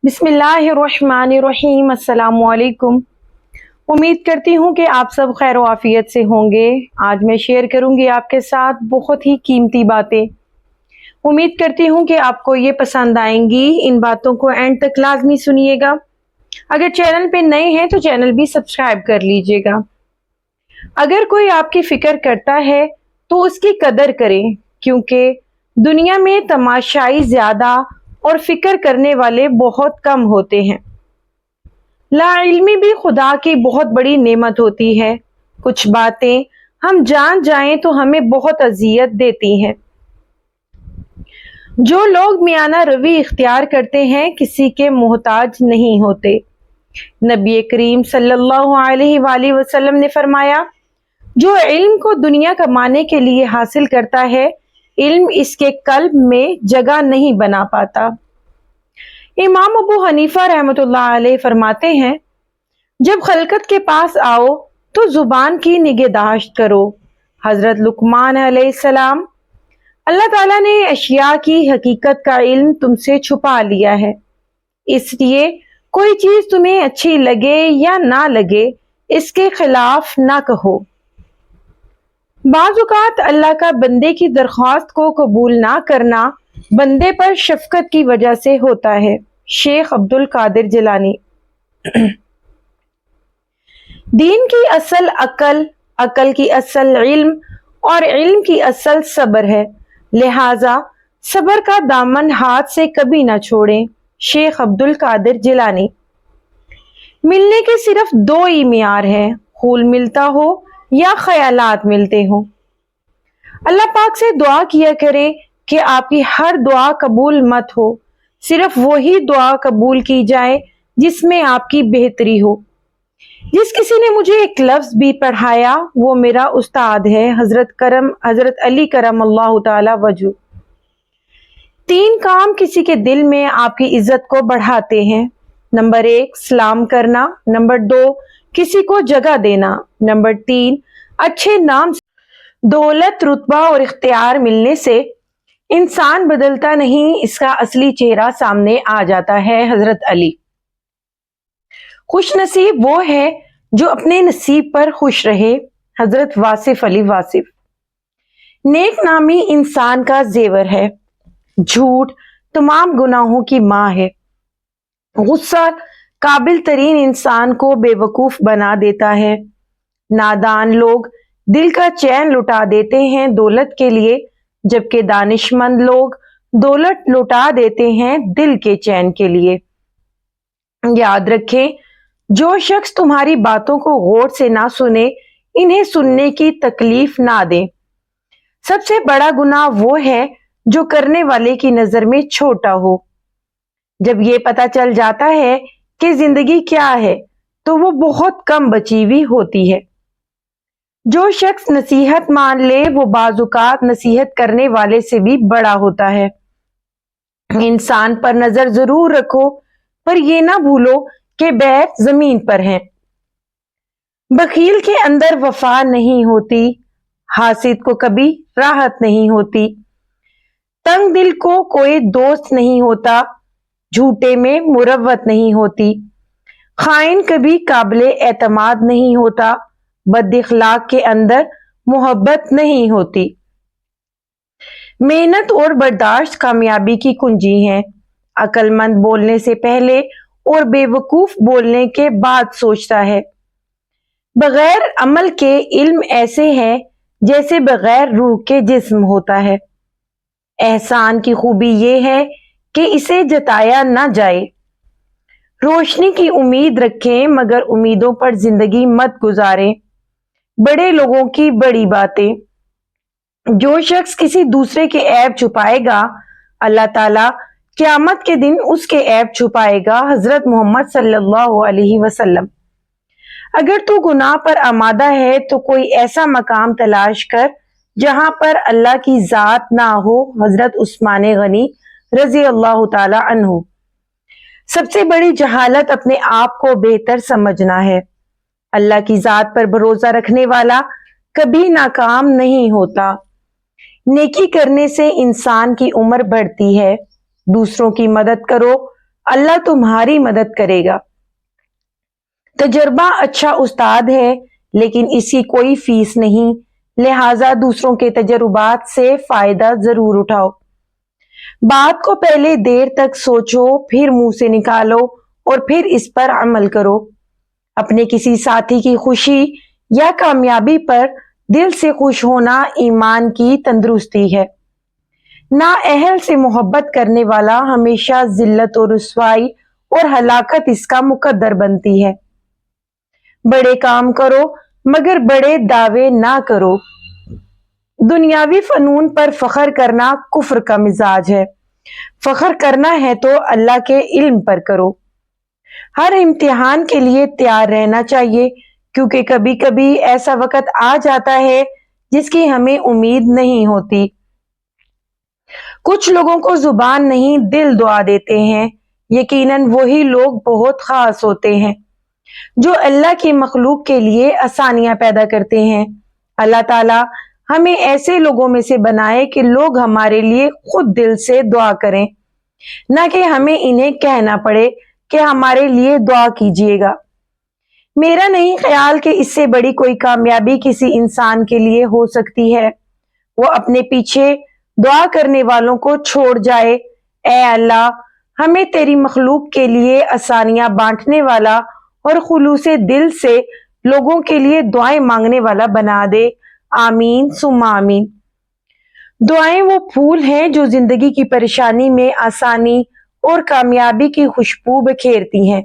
बिस्मिल्लाहिर्रहमानिर्रहीम। अस्सलाम वालेकुम। उम्मीद करती हूँ कि आप सब खैर आफियत से होंगे। आज मैं शेयर करूँगी आपके साथ बहुत ही कीमती बातें। उम्मीद करती हूँ कि आपको ये पसंद आएंगी। इन बातों को एंड तक लाजमी सुनिएगा। अगर चैनल पे नए हैं तो चैनल भी सब्सक्राइब कर लीजिएगा। अगर कोई आपकी फिक्र करता है तो उसकी कदर करें, क्योंकि दुनिया में तमाशाई ज्यादा और फिक्र करने वाले बहुत कम होते हैं। लाइल्मी भी खुदा की बहुत बड़ी नेमत होती है। कुछ बातें हम जान जाएं तो हमें बहुत अजियत देती हैं। जो लोग मियाना रवि इख्तियार करते हैं किसी के मोहताज नहीं होते। नबी करीम सल्लल्लाहु अलैहि वसल्लम ने फरमाया, जो इल्म को दुनिया कमाने के लिए हासिल करता है, इल्म इसके कल्ब में जगह नहीं बना पाता। इमाम अबू हनीफा रहमतुल्लाह अलैह फरमाते हैं, जब खलकत के पास आओ तो जुबान की निगहदाश्त करो। हजरत लुकमान अलैहिस्सलाम, अल्लाह ताला ने अशिया की हकीकत का इल्म तुमसे छुपा लिया है, इसलिए कोई चीज तुम्हें अच्छी लगे या ना लगे, इसके खिलाफ ना कहो। बाज़ औक़ात अल्लाह का बंदे की दरख्वास्त को कबूल ना करना बंदे पर शफकत की वजह से होता है। शेख अब्दुल कादिर जिलानी। दीन की असल अकल, अकल की असल इल्म और इल्म की असल सब्र है, लिहाजा सब्र का दामन हाथ से कभी ना छोड़ें। शेख अब्दुल कादिर जिलानी। मिलने के सिर्फ दो ही मियार हैं, खूल मिलता हो या ख्यालात मिलते हो। अल्लाह पाक से दुआ किया करें कि आपकी हर दुआ कबूल मत हो, सिर्फ वही दुआ कबूल की जाए जिसमें आपकी बेहतरी हो। जिस किसी ने मुझे एक लफ्ज भी पढ़ाया वो मेरा उस्ताद है, हजरत अली करम अल्लाह ताला वजह। तीन काम किसी के दिल में आपकी इज्जत को बढ़ाते हैं। नंबर 1 सलाम करना, नंबर 2 किसी को जगह देना, नंबर 3 अच्छे नाम। दौलत, रुतबा और इख्तियार मिलने से इंसान बदलता नहीं, इसका असली चेहरा सामने आ जाता है। हजरत अली। खुश नसीब वो है जो अपने नसीब पर खुश रहे। हजरत वासिफ अली वासिफ। नेक नामी इंसान का जेवर है, झूठ तमाम गुनाहों की माँ है। गुस्सा काबिल तरीन इंसान को बेवकूफ बना देता है। नादान लोग दिल का चैन लुटा देते हैं दौलत के लिए, जबकि दानिशमंद लोग दौलत लुटा देते हैं दिल के चैन के लिए। याद रखें, जो शख्स तुम्हारी बातों को गौर से ना सुने, इन्हें सुनने की तकलीफ ना दे। सबसे बड़ा गुनाह वो है जो करने वाले की नजर में छोटा हो। जब ये पता चल जाता है कि जिंदगी क्या है तो वो बहुत कम बची हुई होती है। जो शख्स नसीहत मान ले वो बाजुकात नसीहत करने वाले से भी बड़ा होता है। इंसान पर नजर जरूर रखो, पर ये ना भूलो कि बैर जमीन पर है। बखील के अंदर वफा नहीं होती, हासिद को कभी राहत नहीं होती। तंग दिल को कोई दोस्त नहीं होता, झूठे में मुरव्वत नहीं होती। खाइन कभी काबिले एतमाद नहीं होता, बद इखलाक के अंदर मोहब्बत नहीं होती। मेहनत और बर्दाश्त कामयाबी की कुंजी हैं। अक्लमंद बोलने से पहले और बेवकूफ बोलने के बाद सोचता है। बगैर अमल के इल्म ऐसे है जैसे बगैर रूह के जिस्म होता है। एहसान की खूबी ये है कि इसे जताया ना जाए। रोशनी की उम्मीद रखें मगर उम्मीदों पर जिंदगी मत गुजारें। बड़े लोगों की बड़ी बातें। जो शख्स किसी दूसरे के ऐब छुपाएगा, अल्लाह ताला क़यामत के दिन उसके ऐब छुपाएगा। हजरत मोहम्मद सल्लल्लाहु अलैहि वसल्लम। अगर तू गुनाह पर आमादा है तो कोई ऐसा मकाम तलाश कर जहां पर अल्लाह की जात ना हो। हजरत उस्मान गनी रजी अल्लाह ताला अन्हु। सबसे बड़ी जहालत अपने आप को बेहतर समझना है। अल्लाह की जात पर भरोसा रखने वाला कभी नाकाम नहीं होता। नेकी करने से इंसान की उम्र बढ़ती है। दूसरों की मदद करो, अल्लाह तुम्हारी मदद करेगा। तजर्बा अच्छा उस्ताद है, लेकिन इसकी कोई फीस नहीं, लिहाजा दूसरों के तजुर्बात से फायदा जरूर उठाओ। बात को पहले देर तक सोचो, फिर मुंह से निकालो और फिर इस पर अमल करो। अपने किसी साथी की खुशी या कामयाबी पर दिल से खुश होना ईमान की तंदुरुस्ती है। ना अहल से मोहब्बत करने वाला हमेशा जिल्लत और रुसवाई और हलाकत इसका मुकद्दर बनती है। बड़े काम करो मगर बड़े दावे ना करो। दुनियावी फनून पर फख्र करना कुफ्र का मिजाज है। फख्र करना है तो अल्लाह के इल्म पर करो। हर इम्तिहान के लिए तैयार रहना चाहिए, क्योंकि कभी कभी ऐसा वक्त आ जाता है जिसकी हमें उम्मीद नहीं होती। कुछ लोगों को जुबान नहीं दिल दुआ देते हैं। यकीनन वही लोग बहुत खास होते हैं जो अल्लाह की मखलूक के लिए आसानियां पैदा करते हैं। अल्लाह ताला हमें ऐसे लोगों में से बनाए कि लोग हमारे लिए खुद दिल से दुआ करें, न कि हमें इन्हें कहना पड़े कि हमारे लिए दुआ कीजिएगा। मेरा नहीं ख्याल कि इससे बड़ी कोई कामयाबी किसी इंसान के लिए हो सकती है। वो अपने पीछे दुआ करने वालों को छोड़ जाए। ऐ अल्लाह, हमें तेरी मखलूक के लिए आसानियां बांटने वाला और खुलूसे दिल से लोगों के लिए दुआएं मांगने वाला बना दे। आमीन सुम्मा आमीन। दुआएं वो फूल हैं जो जिंदगी की परेशानी में आसानी और कामयाबी की खुशबू बिखेरती हैं।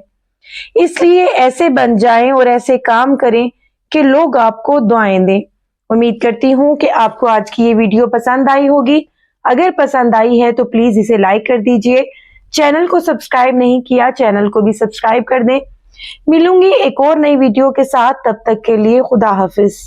इसलिए ऐसे बन जाएं और ऐसे काम करें कि लोग आपको दुआएं दें। उम्मीद करती हूँ कि आपको आज की ये वीडियो पसंद आई होगी। अगर पसंद आई है तो प्लीज इसे लाइक कर दीजिए। चैनल को सब्सक्राइब नहीं किया, चैनल को भी सब्सक्राइब कर दें। मिलूंगी एक और नई वीडियो के साथ, तब तक के लिए खुदा हाफिज।